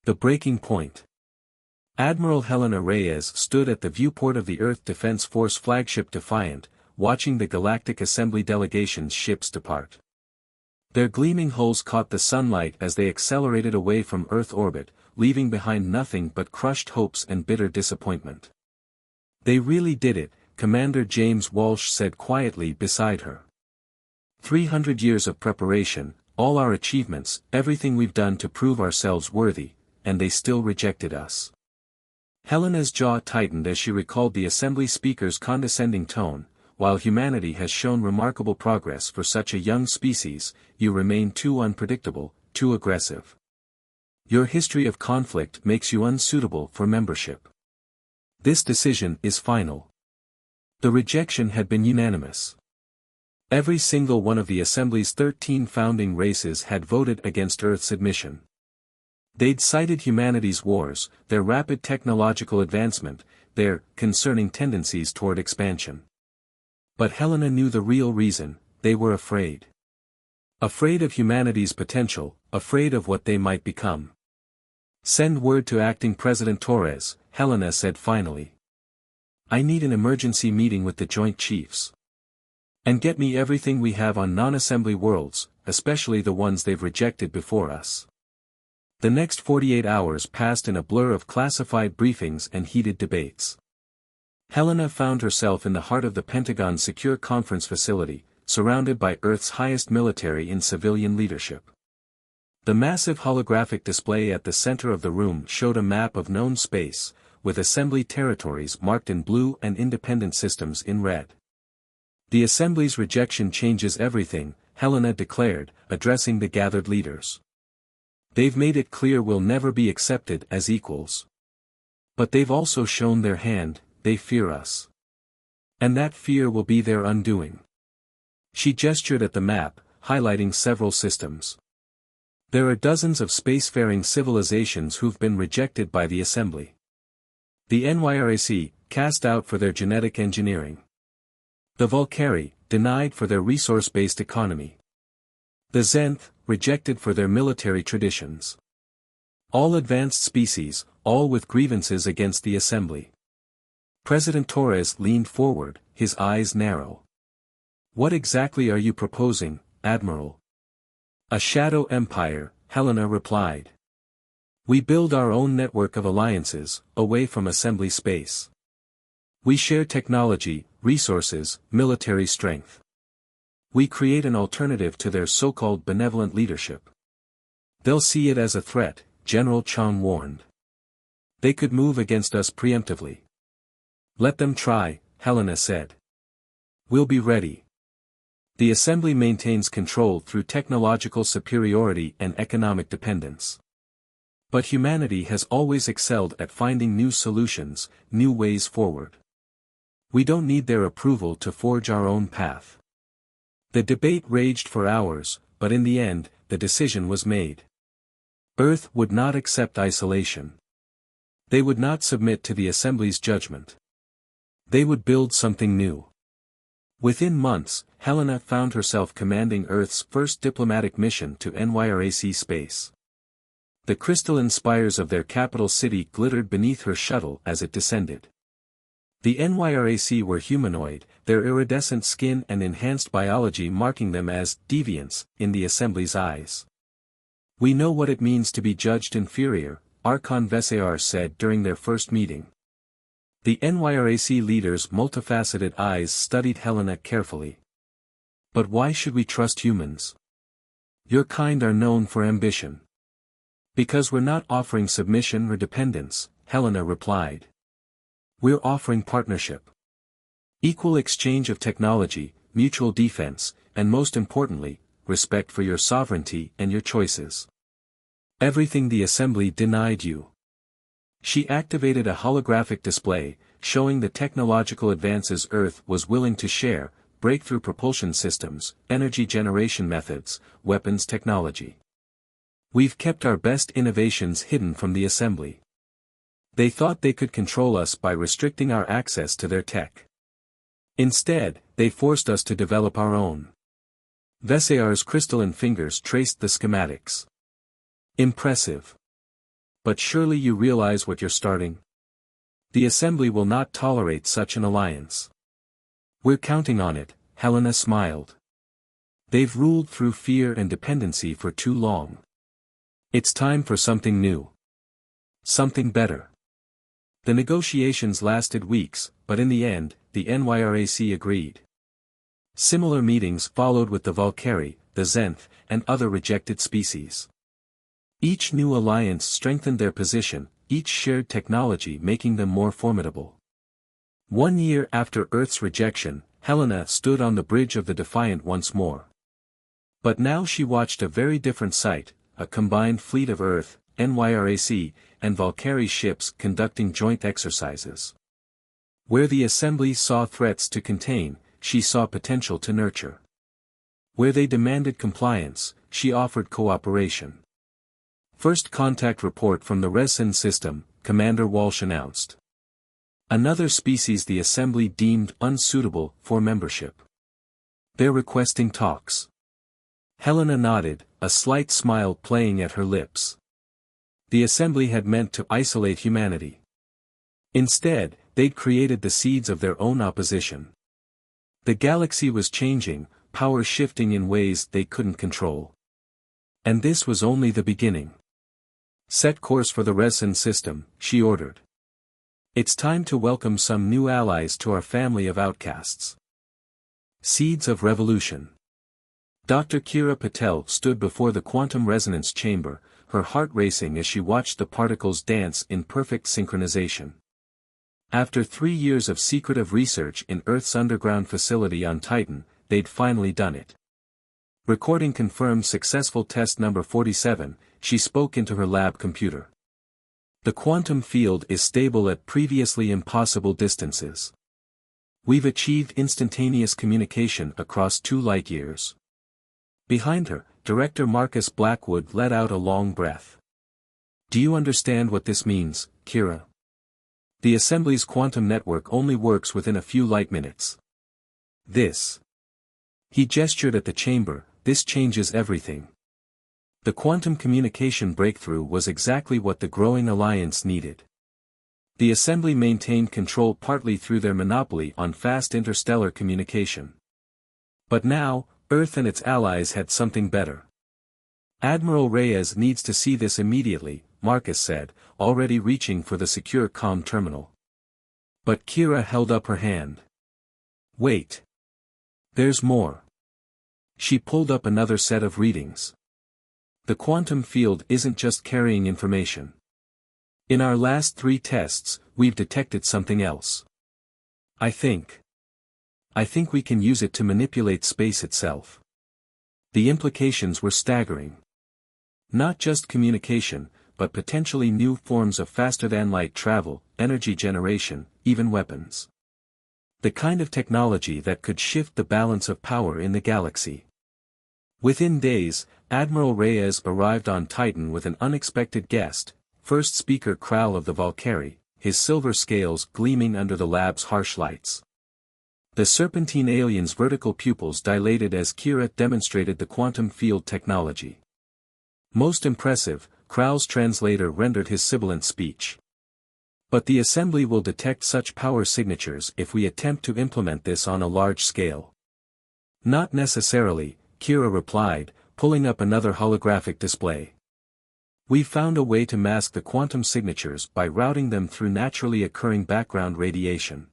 The breaking point. Admiral Helena Reyes stood at the viewport of the Earth Defense Force flagship Defiant, watching the Galactic Assembly delegation's ships depart. Their gleaming hulls caught the sunlight as they accelerated away from Earth orbit, leaving behind nothing but crushed hopes and bitter disappointment. "They really did it," Commander James Walsh said quietly beside her. 300 years of preparation, all our achievements, everything we've done to prove ourselves worthy, and they still rejected us." Helena's jaw tightened as she recalled the Assembly Speaker's condescending tone. "While humanity has shown remarkable progress for such a young species, you remain too unpredictable, too aggressive. Your history of conflict makes you unsuitable for membership. This decision is final." The rejection had been unanimous. Every single one of the Assembly's 13 founding races had voted against Earth's admission. They'd cited humanity's wars, their rapid technological advancement, their concerning tendencies toward expansion. But Helena knew the real reason: they were afraid. Afraid of humanity's potential, afraid of what they might become. "Send word to Acting President Torres," Helena said finally. "I need an emergency meeting with the Joint Chiefs. And get me everything we have on non-assembly worlds, especially the ones they've rejected before us." The next 48 hours passed in a blur of classified briefings and heated debates. Helena found herself in the heart of the Pentagon's secure conference facility, surrounded by Earth's highest military and civilian leadership. The massive holographic display at the center of the room showed a map of known space, with Assembly territories marked in blue and independent systems in red. "The Assembly's rejection changes everything," Helena declared, addressing the gathered leaders. "They've made it clear we'll never be accepted as equals. But they've also shown their hand: they fear us. And that fear will be their undoing." She gestured at the map, highlighting several systems. "There are dozens of spacefaring civilizations who've been rejected by the Assembly. The NYRAC, cast out for their genetic engineering. The Volcari, denied for their resource-based economy. The Zenth, rejected for their military traditions. All advanced species, all with grievances against the Assembly." President Torres leaned forward, his eyes narrow. "What exactly are you proposing, Admiral?" "A shadow empire," Helena replied. "We build our own network of alliances, away from Assembly space. We share technology, resources, military strength. We create an alternative to their so-called benevolent leadership. They'll see it as a threat," General Chang warned. "They could move against us preemptively." "Let them try," Helena said. "We'll be ready. The Assembly maintains control through technological superiority and economic dependence. But humanity has always excelled at finding new solutions, new ways forward. We don't need their approval to forge our own path." The debate raged for hours, but in the end, the decision was made. Earth would not accept isolation. They would not submit to the Assembly's judgment. They would build something new. Within months, Helena found herself commanding Earth's first diplomatic mission to NYRAC space. The crystalline spires of their capital city glittered beneath her shuttle as it descended. The NYRAC were humanoid, their iridescent skin and enhanced biology marking them as deviants in the Assembly's eyes. "We know what it means to be judged inferior," Archon Vesear said during their first meeting. The NYRAC leader's multifaceted eyes studied Helena carefully. "But why should we trust humans? Your kind are known for ambition." "Because we're not offering submission or dependence," Helena replied. "We're offering partnership. Equal exchange of technology, mutual defense, and most importantly, respect for your sovereignty and your choices. Everything the Assembly denied you." She activated a holographic display, showing the technological advances Earth was willing to share: breakthrough propulsion systems, energy generation methods, weapons technology. "We've kept our best innovations hidden from the Assembly. They thought they could control us by restricting our access to their tech. Instead, they forced us to develop our own." Vesear's crystalline fingers traced the schematics. "Impressive. But surely you realize what you're starting? The Assembly will not tolerate such an alliance. We're counting on it, Helena smiled. They've ruled through fear and dependency for too long. It's time for something new. Something better. The negotiations lasted weeks, but in the end, the NYRAC agreed. Similar meetings followed with the Valkyrie, the Zenth, and other rejected species. Each new alliance strengthened their position, each shared technology making them more formidable. 1 year after Earth's rejection, Helena stood on the bridge of the Defiant once more. But now she watched a very different sight, a combined fleet of Earth, NYRAC, and Valkyrie ships conducting joint exercises. Where the Assembly saw threats to contain, she saw potential to nurture. Where they demanded compliance, she offered cooperation. First contact report from the Resin system, Commander Walsh announced. Another species the Assembly deemed unsuitable for membership. They're requesting talks. Helena nodded, a slight smile playing at her lips. The Assembly had meant to isolate humanity. Instead, they'd created the seeds of their own opposition. The galaxy was changing, power shifting in ways they couldn't control. And this was only the beginning. Set course for the Resin system, she ordered. It's time to welcome some new allies to our family of outcasts. Seeds of Revolution. Dr. Kira Patel stood before the quantum resonance chamber, her heart racing as she watched the particles dance in perfect synchronization. After 3 years of secretive research in Earth's underground facility on Titan, they'd finally done it. Recording confirmed successful test number 47, she spoke into her lab computer. The quantum field is stable at previously impossible distances. We've achieved instantaneous communication across 2 light years. Behind her, Director Marcus Blackwood let out a long breath. Do you understand what this means, Kira? The Assembly's quantum network only works within a few light minutes. This. He gestured at the chamber, this changes everything. The quantum communication breakthrough was exactly what the growing alliance needed. The Assembly maintained control partly through their monopoly on fast interstellar communication. But now, Earth and its allies had something better. Admiral Reyes needs to see this immediately, Marcus said, already reaching for the secure comm terminal. But Kira held up her hand. Wait. There's more. She pulled up another set of readings. The quantum field isn't just carrying information. In our last 3 tests, we've detected something else. I think we can use it to manipulate space itself. The implications were staggering. Not just communication, but potentially new forms of faster-than-light travel, energy generation, even weapons. The kind of technology that could shift the balance of power in the galaxy. Within days, Admiral Reyes arrived on Titan with an unexpected guest, First Speaker Kral of the Valkyrie, his silver scales gleaming under the lab's harsh lights. The serpentine alien's vertical pupils dilated as Kira demonstrated the quantum field technology. Most impressive, Kral's translator rendered his sibilant speech. But the Assembly will detect such power signatures if we attempt to implement this on a large scale. Not necessarily, Kira replied, pulling up another holographic display. We've found a way to mask the quantum signatures by routing them through naturally occurring background radiation.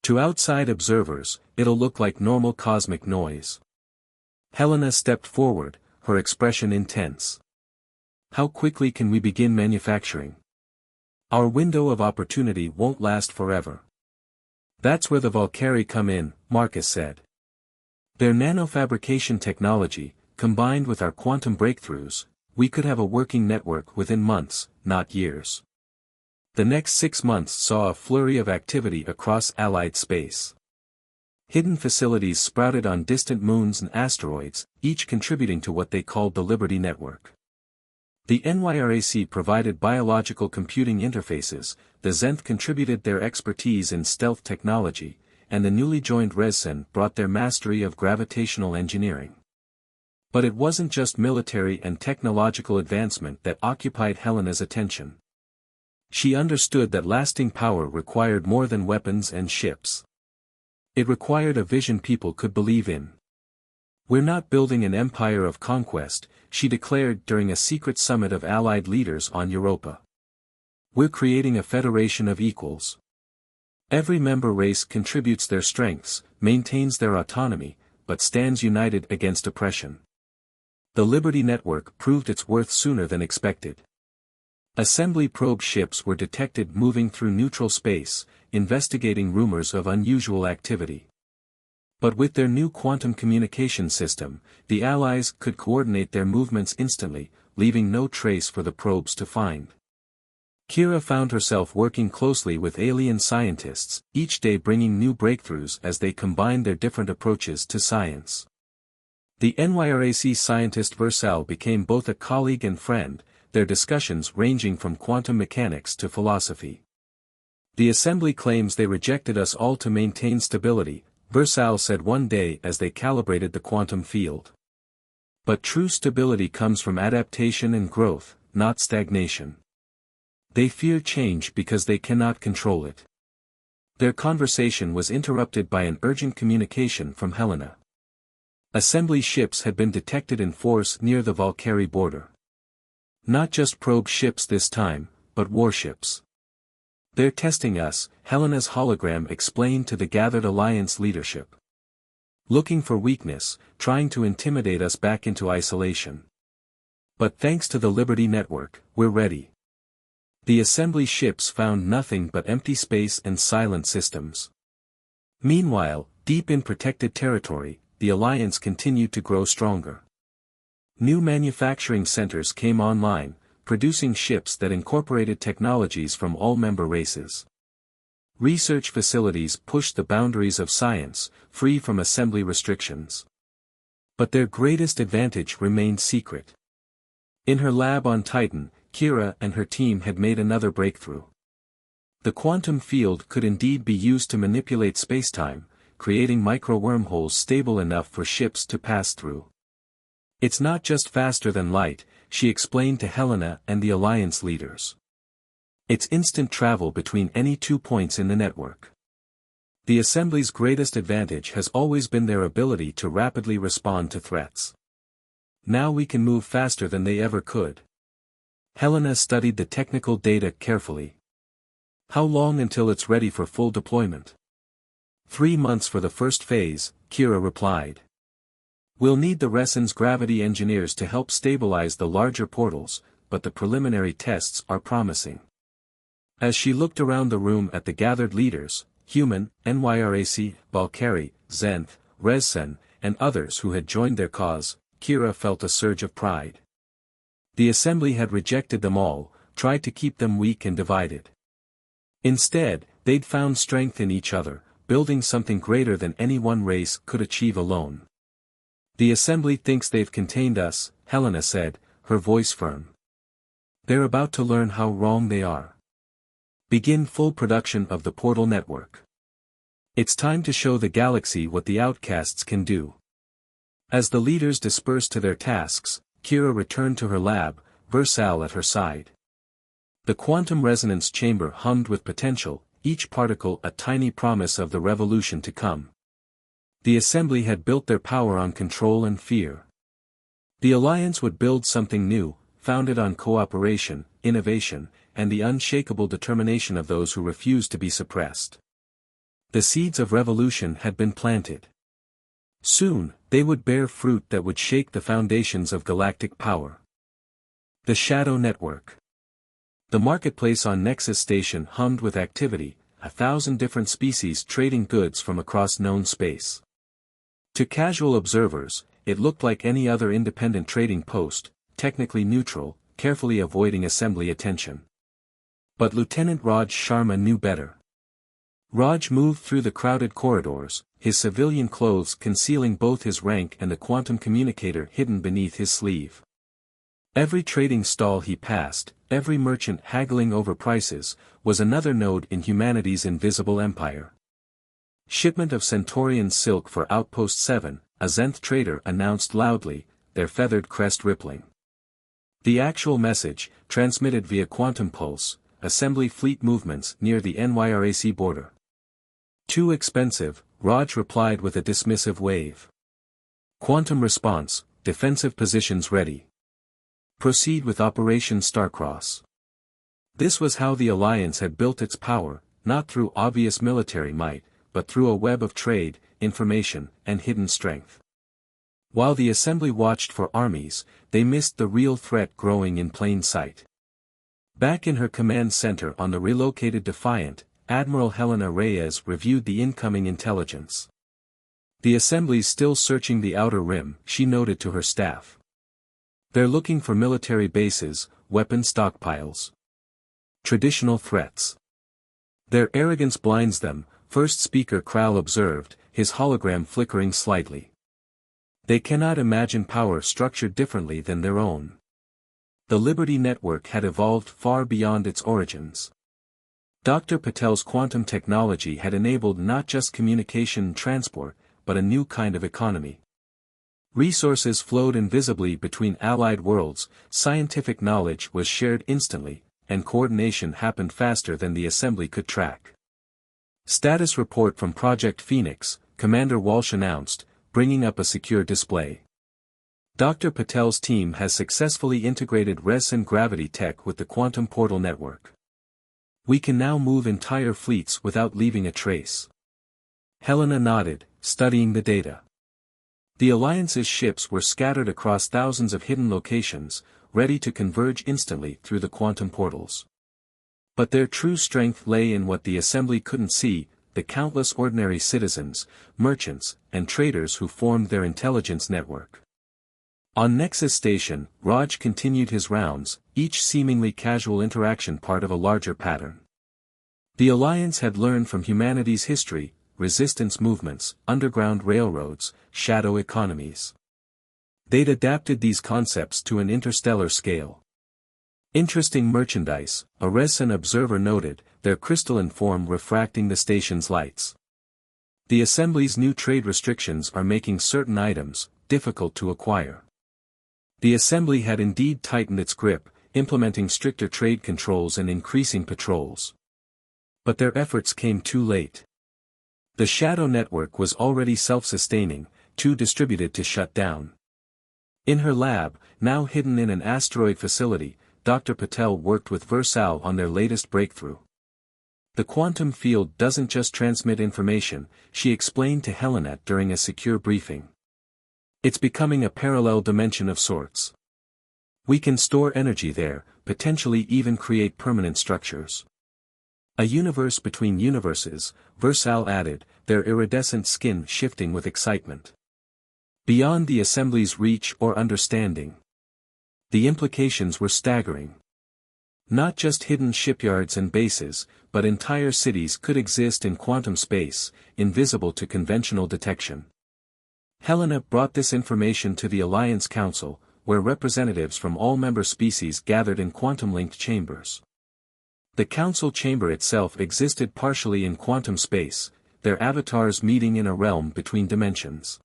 To outside observers, it'll look like normal cosmic noise. Helena stepped forward, her expression intense. How quickly can we begin manufacturing? Our window of opportunity won't last forever. That's where the Valkyrie come in, Marcus said. Their nanofabrication technology, combined with our quantum breakthroughs, we could have a working network within months, not years. The next 6 months saw a flurry of activity across Allied space. Hidden facilities sprouted on distant moons and asteroids, each contributing to what they called the Liberty Network. The NYRAC provided biological computing interfaces, the Zenth contributed their expertise in stealth technology, and the newly joined Resin brought their mastery of gravitational engineering. But it wasn't just military and technological advancement that occupied Helena's attention. She understood that lasting power required more than weapons and ships. It required a vision people could believe in. "We're not building an empire of conquest," she declared during a secret summit of Allied leaders on Europa. "We're creating a federation of equals. Every member race contributes their strengths, maintains their autonomy, but stands united against oppression." The Liberty Network proved its worth sooner than expected. Assembly probe ships were detected moving through neutral space, investigating rumors of unusual activity. But with their new quantum communication system, the Allies could coordinate their movements instantly, leaving no trace for the probes to find. Kira found herself working closely with alien scientists, each day bringing new breakthroughs as they combined their different approaches to science. The NYRAC scientist Versal became both a colleague and friend, their discussions ranging from quantum mechanics to philosophy. "The Assembly claims they rejected us all to maintain stability," Versal said one day as they calibrated the quantum field. "But true stability comes from adaptation and growth, not stagnation. They fear change because they cannot control it." Their conversation was interrupted by an urgent communication from Helena. Assembly ships had been detected in force near the Valkyrie border. Not just probe ships this time, but warships. "They're testing us," Helena's hologram explained to the gathered Alliance leadership. "Looking for weakness, trying to intimidate us back into isolation. But thanks to the Liberty Network, we're ready." The Assembly ships found nothing but empty space and silent systems. Meanwhile, deep in protected territory, the Alliance continued to grow stronger. New manufacturing centers came online, producing ships that incorporated technologies from all member races. Research facilities pushed the boundaries of science, free from assembly restrictions. But their greatest advantage remained secret. In her lab on Titan, Kira and her team had made another breakthrough. The quantum field could indeed be used to manipulate spacetime, creating micro-wormholes stable enough for ships to pass through. "It's not just faster than light," she explained to Helena and the Alliance leaders. "It's instant travel between any 2 points in the network." The Assembly's greatest advantage has always been their ability to rapidly respond to threats. Now we can move faster than they ever could. Helena studied the technical data carefully. "How long until it's ready for full deployment?" 3 months for the first phase, Kira replied. "We'll need the Reson's gravity engineers to help stabilize the larger portals, but the preliminary tests are promising." As she looked around the room at the gathered leaders, Human, NYRAC, Valkyrie, Zenth, Rezen, and others who had joined their cause, Kira felt a surge of pride. The Assembly had rejected them all, tried to keep them weak and divided. Instead, they'd found strength in each other, building something greater than any one race could achieve alone. "The Assembly thinks they've contained us," Helena said, her voice firm. "They're about to learn how wrong they are. Begin full production of the portal network. It's time to show the galaxy what the outcasts can do." As the leaders dispersed to their tasks, Kira returned to her lab, Versal at her side. The quantum resonance chamber hummed with potential, each particle a tiny promise of the revolution to come. The Assembly had built their power on control and fear. The Alliance would build something new, founded on cooperation, innovation, and the unshakable determination of those who refused to be suppressed. The seeds of revolution had been planted. Soon, they would bear fruit that would shake the foundations of galactic power. The Shadow Network. The marketplace on Nexus Station hummed with activity, 1,000 different species trading goods from across known space. To casual observers, it looked like any other independent trading post, technically neutral, carefully avoiding Assembly attention. But Lieutenant Raj Sharma knew better. Raj moved through the crowded corridors, his civilian clothes concealing both his rank and the quantum communicator hidden beneath his sleeve. Every trading stall he passed, every merchant haggling over prices, was another node in humanity's invisible empire. "Shipment of Centaurian silk for Outpost 7, a Zenth trader announced loudly, their feathered crest rippling. The actual message, transmitted via quantum pulse, assembly fleet movements near the NYRAC border. Too expensive, Raj replied with a dismissive wave. Quantum response, defensive positions ready. Proceed with Operation Starcross. This was how the Alliance had built its power, not through obvious military might, but through a web of trade, information, and hidden strength. While the Assembly watched for armies, they missed the real threat growing in plain sight. Back in her command center on the relocated Defiant, Admiral Helena Reyes reviewed the incoming intelligence. The Assembly's still searching the outer rim, she noted to her staff. They're looking for military bases, weapon stockpiles. Traditional threats. Their arrogance blinds them, First Speaker Krall observed, his hologram flickering slightly. They cannot imagine power structured differently than their own. The Liberty Network had evolved far beyond its origins. Dr. Patel's quantum technology had enabled not just communication and transport, but a new kind of economy. Resources flowed invisibly between allied worlds, scientific knowledge was shared instantly, and coordination happened faster than the Assembly could track. Status report from Project Phoenix, Commander Walsh announced, bringing up a secure display. Dr. Patel's team has successfully integrated res and gravity tech with the quantum portal network. We can now move entire fleets without leaving a trace. Helena nodded, studying the data. The Alliance's ships were scattered across thousands of hidden locations, ready to converge instantly through the quantum portals. But their true strength lay in what the Assembly couldn't see, the countless ordinary citizens, merchants, and traders who formed their intelligence network. On Nexus Station, Raj continued his rounds, each seemingly casual interaction part of a larger pattern. The Alliance had learned from humanity's history, resistance movements, underground railroads, shadow economies. They'd adapted these concepts to an interstellar scale. Interesting merchandise, a Resan observer noted, their crystalline form refracting the station's lights. The Assembly's new trade restrictions are making certain items difficult to acquire. The Assembly had indeed tightened its grip, implementing stricter trade controls and increasing patrols. But their efforts came too late. The Shadow Network was already self-sustaining, too distributed to shut down. In her lab, now hidden in an asteroid facility, Dr. Patel worked with Versal on their latest breakthrough. The quantum field doesn't just transmit information, she explained to Helena during a secure briefing. It's becoming a parallel dimension of sorts. We can store energy there, potentially even create permanent structures. A universe between universes, Versal added, their iridescent skin shifting with excitement. Beyond the Assembly's reach or understanding. The implications were staggering. Not just hidden shipyards and bases, but entire cities could exist in quantum space, invisible to conventional detection. Helena brought this information to the Alliance Council, where representatives from all member species gathered in quantum-linked chambers. The council chamber itself existed partially in quantum space, their avatars meeting in a realm between dimensions.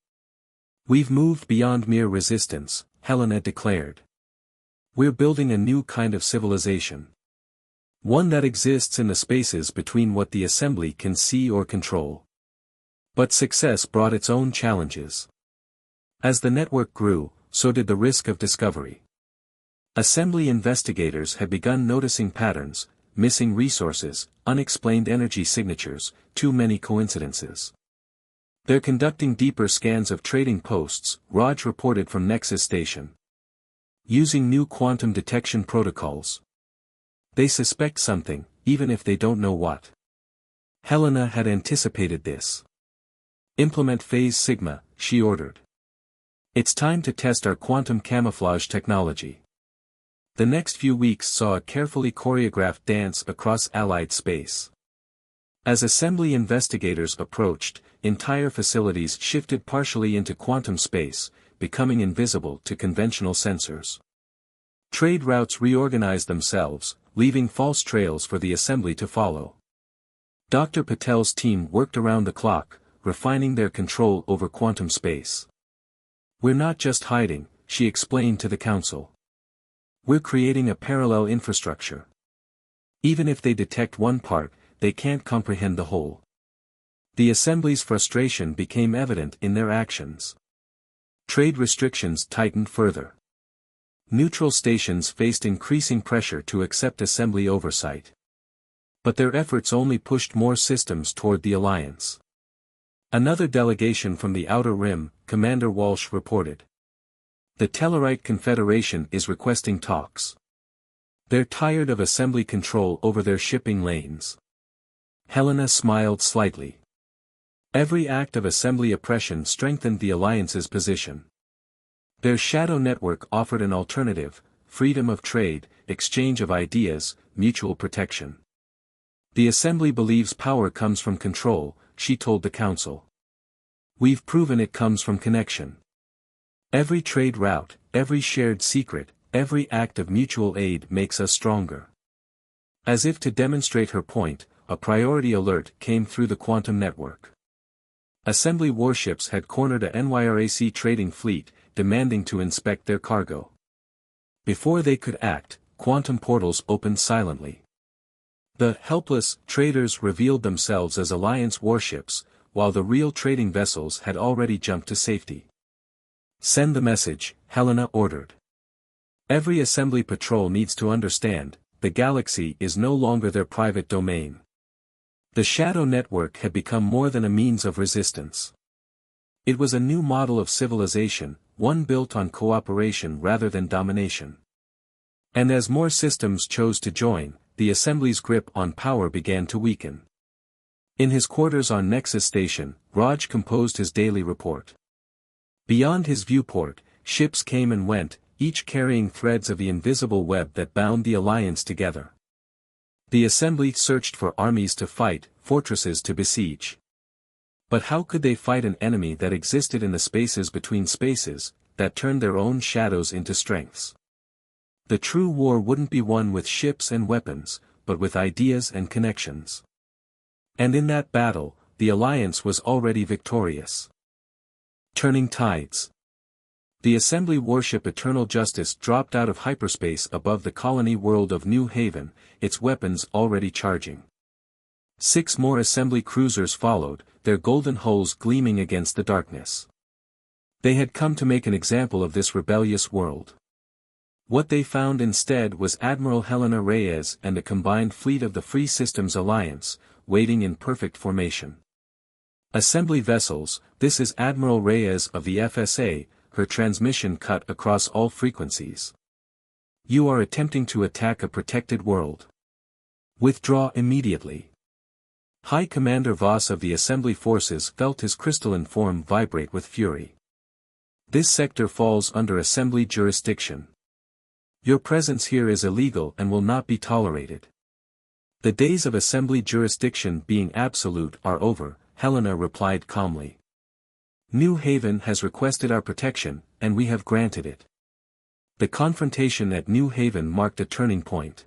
We've moved beyond mere resistance, Helena declared. We're building a new kind of civilization. One that exists in the spaces between what the Assembly can see or control. But success brought its own challenges. As the network grew, so did the risk of discovery. Assembly investigators had begun noticing patterns, missing resources, unexplained energy signatures, too many coincidences. They're conducting deeper scans of trading posts, Raj reported from Nexus Station. Using new quantum detection protocols. They suspect something, even if they don't know what. Helena had anticipated this. Implement Phase Sigma, she ordered. It's time to test our quantum camouflage technology. The next few weeks saw a carefully choreographed dance across Allied space. As Assembly investigators approached, entire facilities shifted partially into quantum space, becoming invisible to conventional sensors. Trade routes reorganized themselves, leaving false trails for the Assembly to follow. Dr. Patel's team worked around the clock, refining their control over quantum space. We're not just hiding, she explained to the council. We're creating a parallel infrastructure. Even if they detect one part, they can't comprehend the whole. The assembly's frustration became evident in their actions. Trade restrictions tightened further. Neutral stations faced increasing pressure to accept assembly oversight. But their efforts only pushed more systems toward the alliance. Another delegation from the Outer Rim, Commander Walsh reported. The Tellarite Confederation is requesting talks. They're tired of assembly control over their shipping lanes. Helena smiled slightly. Every act of assembly oppression strengthened the alliance's position. Their shadow network offered an alternative: freedom of trade, exchange of ideas, mutual protection. The assembly believes power comes from control, she told the council. We've proven it comes from connection. Every trade route, every shared secret, every act of mutual aid makes us stronger. As if to demonstrate her point, a priority alert came through the quantum network. Assembly warships had cornered a NYRAC trading fleet, demanding to inspect their cargo. Before they could act, quantum portals opened silently. The helpless traders revealed themselves as Alliance warships, while the real trading vessels had already jumped to safety. Send the message, Helena ordered. Every assembly patrol needs to understand, the galaxy is no longer their private domain. The shadow network had become more than a means of resistance. It was a new model of civilization, one built on cooperation rather than domination. And as more systems chose to join, the assembly's grip on power began to weaken. In his quarters on Nexus Station, Raj composed his daily report. Beyond his viewport, ships came and went, each carrying threads of the invisible web that bound the Alliance together. The assembly searched for armies to fight, fortresses to besiege. But how could they fight an enemy that existed in the spaces between spaces, that turned their own shadows into strengths? The true war wouldn't be won with ships and weapons, but with ideas and connections. And in that battle, the Alliance was already victorious. Turning tides. The assembly warship Eternal Justice dropped out of hyperspace above the colony world of New Haven, its weapons already charging. 6 more assembly cruisers followed, their golden hulls gleaming against the darkness. They had come to make an example of this rebellious world. What they found instead was Admiral Helena Reyes and a combined fleet of the Free Systems Alliance, waiting in perfect formation. Assembly vessels, this is Admiral Reyes of the FSA, her transmission cut across all frequencies. You are attempting to attack a protected world. Withdraw immediately. High Commander Voss of the Assembly Forces felt his crystalline form vibrate with fury. This sector falls under Assembly jurisdiction. Your presence here is illegal and will not be tolerated. The days of Assembly jurisdiction being absolute are over, Helena replied calmly. New Haven has requested our protection, and we have granted it. The confrontation at New Haven marked a turning point.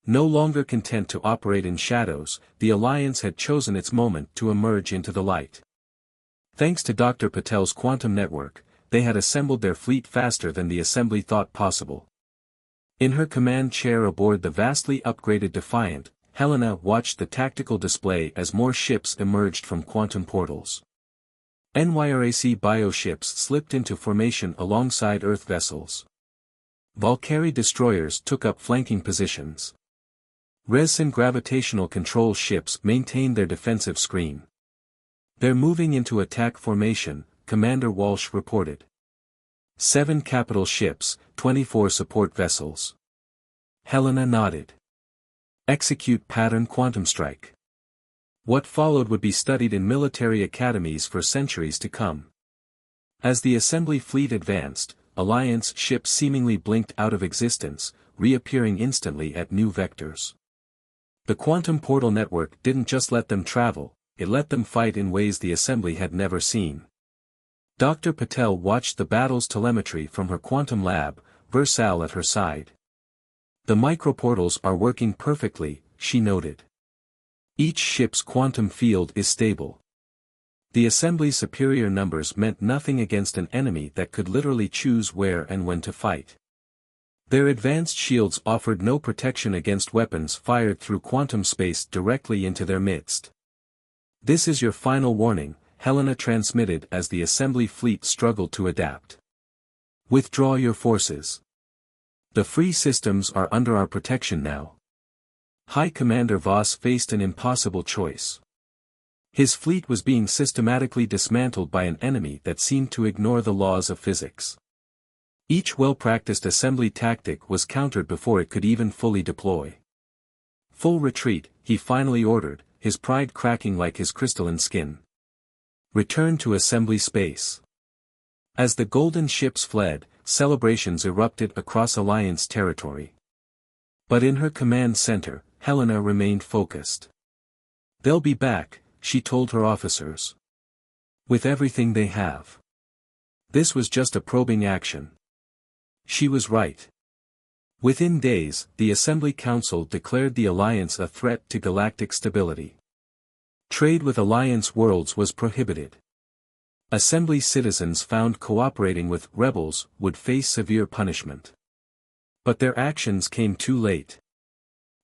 No longer content to operate in shadows, the Alliance had chosen its moment to emerge into the light. Thanks to Dr. Patel's quantum network, they had assembled their fleet faster than the Assembly thought possible. In her command chair aboard the vastly upgraded Defiant, Helena watched the tactical display as more ships emerged from quantum portals. NYRAC bioships slipped into formation alongside Earth vessels. Valkyrie destroyers took up flanking positions. Resin gravitational control ships maintained their defensive screen. They're moving into attack formation, Commander Walsh reported. 7 capital ships, 24 support vessels. Helena nodded. Execute pattern quantum strike. What followed would be studied in military academies for centuries to come. As the assembly fleet advanced, Alliance ships seemingly blinked out of existence, reappearing instantly at new vectors. The quantum portal network didn't just let them travel, it let them fight in ways the assembly had never seen. Dr. Patel watched the battle's telemetry from her quantum lab, Versal at her side. The microportals are working perfectly, she noted. Each ship's quantum field is stable. The Assembly's superior numbers meant nothing against an enemy that could literally choose where and when to fight. Their advanced shields offered no protection against weapons fired through quantum space directly into their midst. "This is your final warning," Helena transmitted as the Assembly fleet struggled to adapt. "Withdraw your forces. The free systems are under our protection now." High Commander Voss faced an impossible choice. His fleet was being systematically dismantled by an enemy that seemed to ignore the laws of physics. Each well-practiced assembly tactic was countered before it could even fully deploy. "Full retreat," he finally ordered, his pride cracking like his crystalline skin. "Return to assembly space." As the golden ships fled, celebrations erupted across Alliance territory. But in her command center, Helena remained focused. "They'll be back," she told her officers. "With everything they have." This was just a probing action. She was right. Within days, the Assembly Council declared the Alliance a threat to galactic stability. Trade with Alliance worlds was prohibited. Assembly citizens found cooperating with rebels would face severe punishment. But their actions came too late.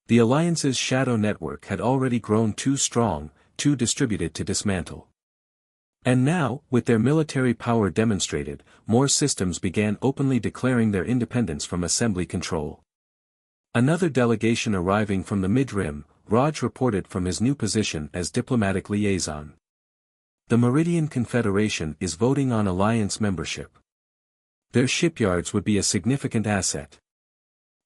The Alliance's shadow network had already grown too strong, too distributed to dismantle. And now, with their military power demonstrated, more systems began openly declaring their independence from Assembly control. Another delegation arriving from the Mid-Rim, Raj reported from his new position as diplomatic liaison. "The Meridian Confederation is voting on Alliance membership. Their shipyards would be a significant asset."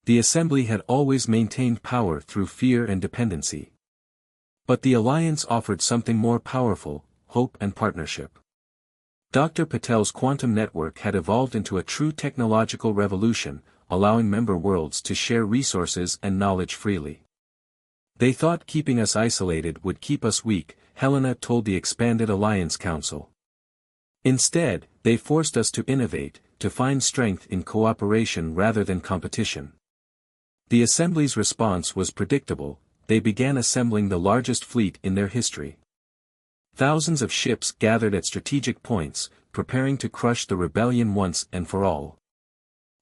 The Assembly had always maintained power through fear and dependency. But the Alliance offered something more powerful: hope and partnership. Dr. Patel's quantum network had evolved into a true technological revolution, allowing member worlds to share resources and knowledge freely. "They thought keeping us isolated would keep us weak," Helena told the expanded Alliance Council. "Instead, they forced us to innovate, to find strength in cooperation rather than competition." The Assembly's response was predictable: they began assembling the largest fleet in their history. Thousands of ships gathered at strategic points, preparing to crush the rebellion once and for all.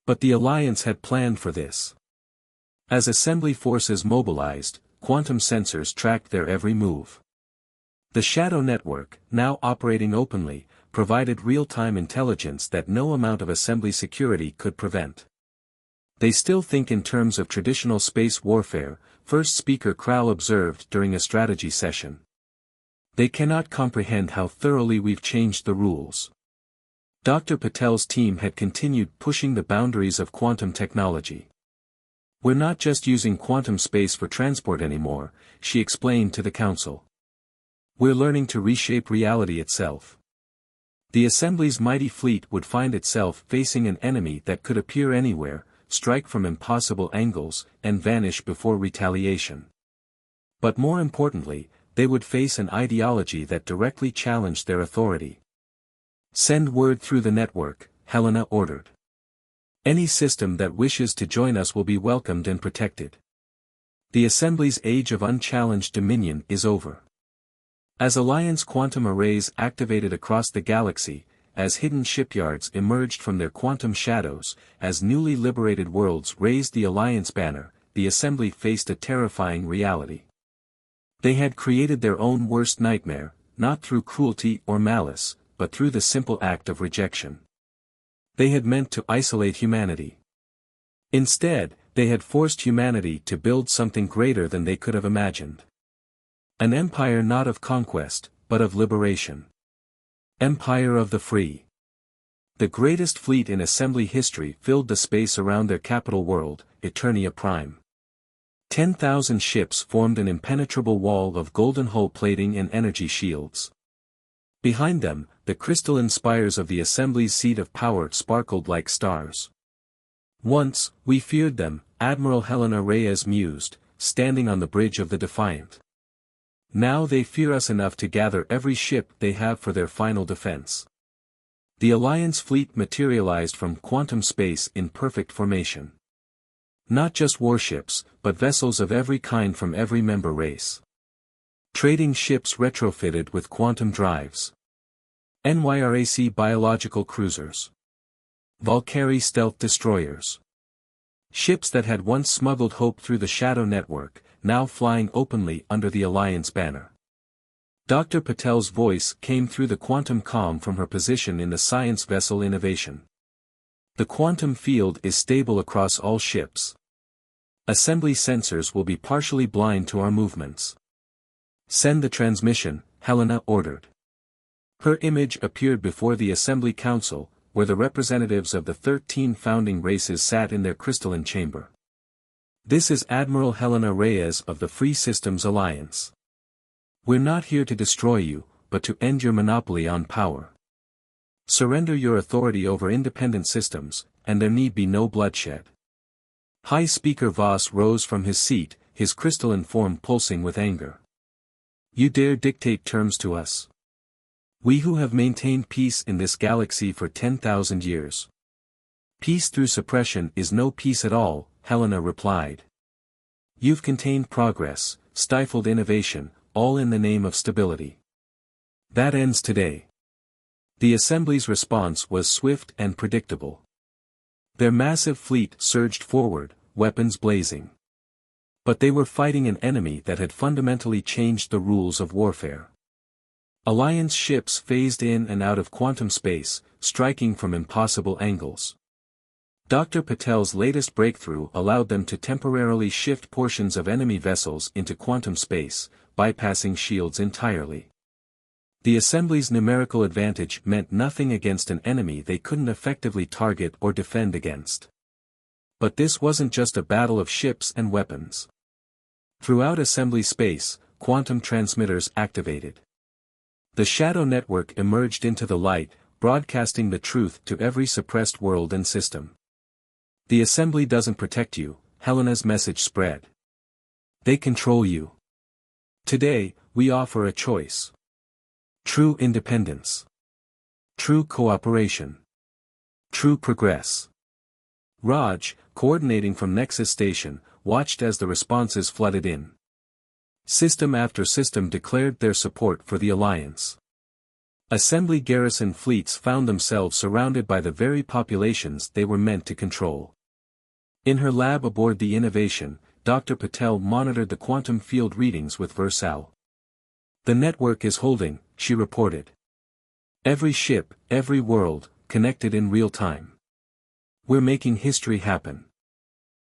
But the Alliance had planned for this. As Assembly forces mobilized, quantum sensors tracked their every move. The Shadow Network, now operating openly, provided real-time intelligence that no amount of Assembly security could prevent. "They still think in terms of traditional space warfare," First Speaker Krall observed during a strategy session. "They cannot comprehend how thoroughly we've changed the rules." Dr. Patel's team had continued pushing the boundaries of quantum technology. "We're not just using quantum space for transport anymore," she explained to the Council. "We're learning to reshape reality itself." The Assembly's mighty fleet would find itself facing an enemy that could appear anywhere, strike from impossible angles, and vanish before retaliation. But more importantly, they would face an ideology that directly challenged their authority. "Send word through the network," Helena ordered. "Any system that wishes to join us will be welcomed and protected. The Assembly's age of unchallenged dominion is over." As Alliance quantum arrays activated across the galaxy, as hidden shipyards emerged from their quantum shadows, as newly liberated worlds raised the Alliance banner, the Assembly faced a terrifying reality. They had created their own worst nightmare, not through cruelty or malice, but through the simple act of rejection. They had meant to isolate humanity. Instead, they had forced humanity to build something greater than they could have imagined. An empire not of conquest, but of liberation. Empire of the free. The greatest fleet in Assembly history filled the space around their capital world, Eternia Prime. 10,000 ships formed an impenetrable wall of golden hull plating and energy shields. Behind them, the crystalline spires of the Assembly's seat of power sparkled like stars. "Once, we feared them," Admiral Helena Reyes mused, standing on the bridge of the Defiant. "Now they fear us enough to gather every ship they have for their final defense." The Alliance fleet materialized from quantum space in perfect formation. Not just warships, but vessels of every kind from every member race. Trading ships retrofitted with quantum drives. NYRAC biological cruisers. Valkyrie stealth destroyers. Ships that had once smuggled hope through the Shadow Network, now flying openly under the Alliance banner. Dr. Patel's voice came through the quantum comm from her position in the science vessel Innovation. The quantum field is stable across all ships. Assembly sensors will be partially blind to our movements. Send the transmission, Helena ordered. Her image appeared before the Assembly Council, where the representatives of the 13 founding races sat in their crystalline chamber. This is Admiral Helena Reyes of the Free Systems Alliance. We're not here to destroy you, but to end your monopoly on power. Surrender your authority over independent systems, and there need be no bloodshed. High Speaker Voss rose from his seat, his crystalline form pulsing with anger. You dare dictate terms to us? We who have maintained peace in this galaxy for 10,000 years. Peace through suppression is no peace at all, Helena replied. You've contained progress, stifled innovation, all in the name of stability. That ends today. The Assembly's response was swift and predictable. Their massive fleet surged forward, weapons blazing. But they were fighting an enemy that had fundamentally changed the rules of warfare. Alliance ships phased in and out of quantum space, striking from impossible angles. Dr. Patel's latest breakthrough allowed them to temporarily shift portions of enemy vessels into quantum space, bypassing shields entirely. The Assembly's numerical advantage meant nothing against an enemy they couldn't effectively target or defend against. But this wasn't just a battle of ships and weapons. Throughout Assembly space, quantum transmitters activated. The Shadow Network emerged into the light, broadcasting the truth to every suppressed world and system. The Assembly doesn't protect you, Helena's message spread. They control you. Today, we offer a choice. True independence. True cooperation. True progress. Raj, coordinating from Nexus Station, watched as the responses flooded in. System after system declared their support for the Alliance. Assembly garrison fleets found themselves surrounded by the very populations they were meant to control. In her lab aboard the Innovation, Dr. Patel monitored the quantum field readings with Versal. The network is holding, she reported. Every ship, every world, connected in real time. We're making history happen.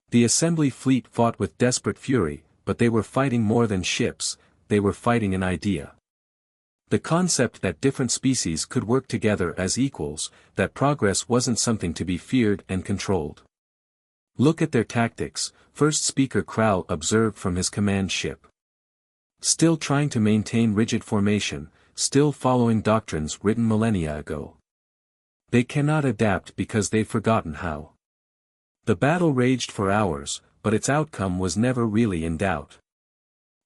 The Assembly fleet fought with desperate fury, but they were fighting more than ships, they were fighting an idea. The concept that different species could work together as equals, that progress wasn't something to be feared and controlled. Look at their tactics, First Speaker Krall observed from his command ship. Still trying to maintain rigid formation, still following doctrines written millennia ago. They cannot adapt because they've forgotten how. The battle raged for hours, but its outcome was never really in doubt.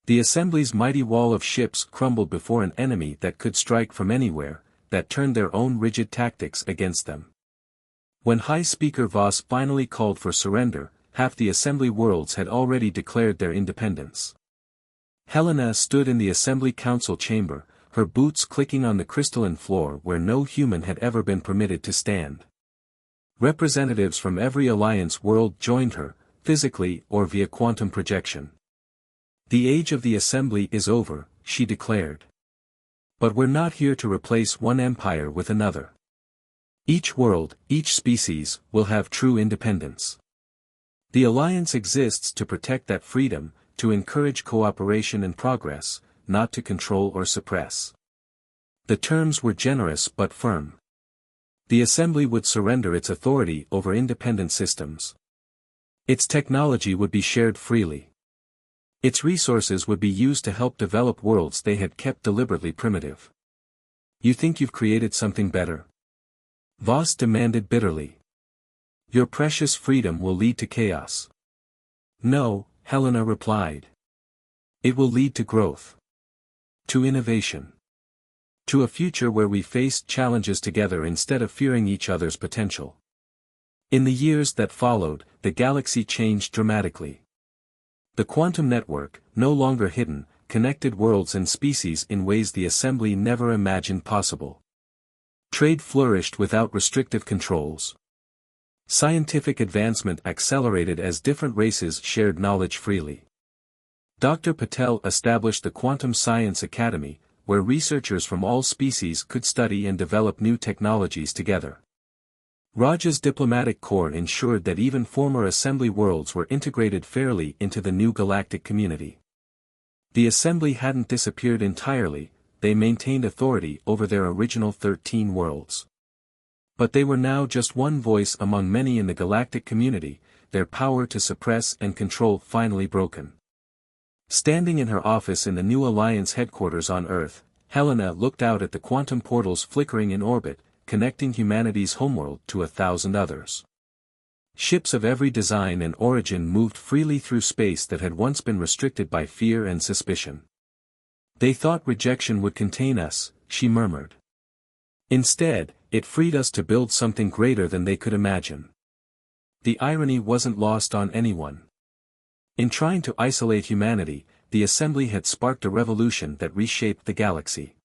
The Assembly's mighty wall of ships crumbled before an enemy that could strike from anywhere, that turned their own rigid tactics against them. When High Speaker Voss finally called for surrender, half the Assembly worlds had already declared their independence. Helena stood in the Assembly Council chamber, her boots clicking on the crystalline floor where no human had ever been permitted to stand. Representatives from every Alliance world joined her, physically or via quantum projection. The age of the Assembly is over, she declared. But we're not here to replace one empire with another. Each world, each species, will have true independence. The Alliance exists to protect that freedom, to encourage cooperation and progress, not to control or suppress. The terms were generous but firm. The Assembly would surrender its authority over independent systems. Its technology would be shared freely. Its resources would be used to help develop worlds they had kept deliberately primitive. You think you've created something better? Voss demanded bitterly. Your precious freedom will lead to chaos. No, Helena replied. It will lead to growth. To innovation. To a future where we face challenges together instead of fearing each other's potential. In the years that followed, the galaxy changed dramatically. The quantum network, no longer hidden, connected worlds and species in ways the Assembly never imagined possible. Trade flourished without restrictive controls. Scientific advancement accelerated as different races shared knowledge freely. Dr. Patel established the Quantum Science Academy, where researchers from all species could study and develop new technologies together. Raja's diplomatic corps ensured that even former assembly worlds were integrated fairly into the new galactic community. The assembly hadn't disappeared entirely, they maintained authority over their original 13 worlds. But they were now just one voice among many in the galactic community, their power to suppress and control finally broken. Standing in her office in the new Alliance headquarters on Earth, Helena looked out at the quantum portals flickering in orbit, connecting humanity's homeworld to 1,000 others. Ships of every design and origin moved freely through space that had once been restricted by fear and suspicion. They thought rejection would contain us, she murmured. Instead, it freed us to build something greater than they could imagine. The irony wasn't lost on anyone. In trying to isolate humanity, the assembly had sparked a revolution that reshaped the galaxy.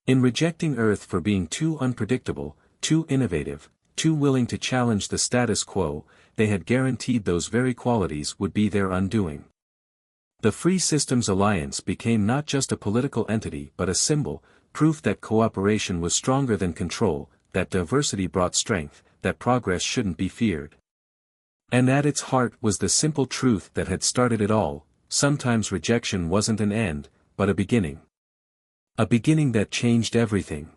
In rejecting Earth for being too unpredictable, too innovative, too willing to challenge the status quo, they had guaranteed those very qualities would be their undoing. The Free Systems Alliance became not just a political entity but a symbol, proof that cooperation was stronger than control, that diversity brought strength, that progress shouldn't be feared. And at its heart was the simple truth that had started it all: sometimes rejection wasn't an end, but a beginning. A beginning that changed everything.